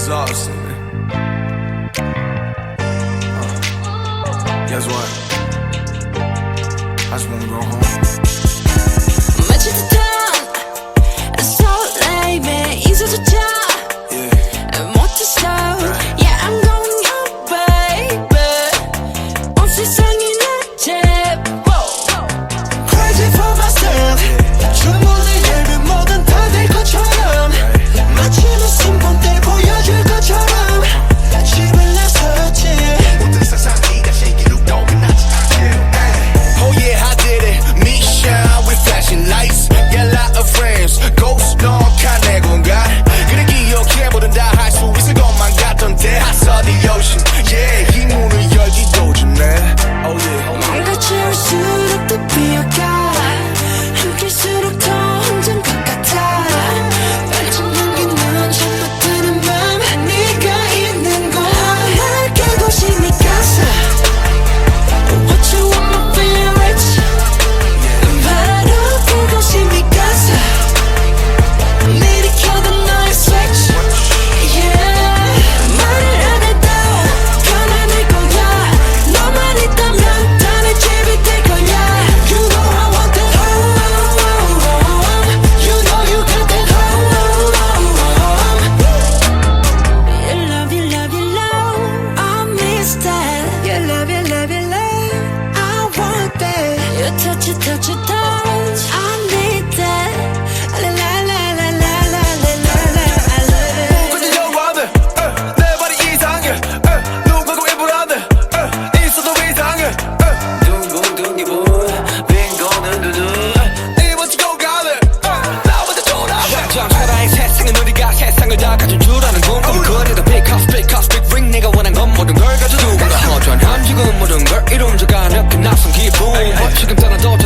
exhausting, man. Guess what? I just wanna go home. 마치 듯한 설렘에 있어조차 못했어. Yeah, I'm going home, baby. 온 세상이 내 집. Crazy for myself. 충분히 얇은 뭐든 다 될 것처럼 마치 무슨 본때 보여줄 것처럼 집을 나섰지. 모든 세상이가 세계로 도민하지. Oh yeah, I did it. Mission with flashing lights. Yeah, lot of friends. Ghost 넉한 내 공간. 그래 기억해 뭐든 다 할 수 있을 것만 같던데. I saw the ocean. Yeah, 이 문을 열기도 전에. Oh yeah. 망가질수록 더 비어가. 함께일수록 더 혼자인 것 같아. 반쯤 넘기는 잠못 드는 맘. 네가 있는 곳 날 깨고 싶니까서. What you want me feel rich. 바로 그곳이니까서. 내리켜둔 너의 switch. Yeah. 말을 안 해도 편안할 거야. 너만 있다면 다 내 집이 될 거야. You know I want that home. You know you got that home. You love, you love, you love. I miss that. You love, you love, you love. I want that. You touch it, touch it, touch. I need that. La la la la la la la la la. I love it. 근데 여러분들, 내 발이 이상해. 누구하고 일부러들, 있어도 이상해. 둥둥둥이 분, 빈거는 두둔. 이 멋지고 가들, 나보다 돌아와. 점차라의 세상은 우리가 세상을 다 가진 줄 아는군. 그래도 big house, big house, big ring. 내가 원한 건 모든 걸 가져두고. 허전함 지금 모든 걸 이룬 적 아냐 그 낯선 기분. 지금 떠나도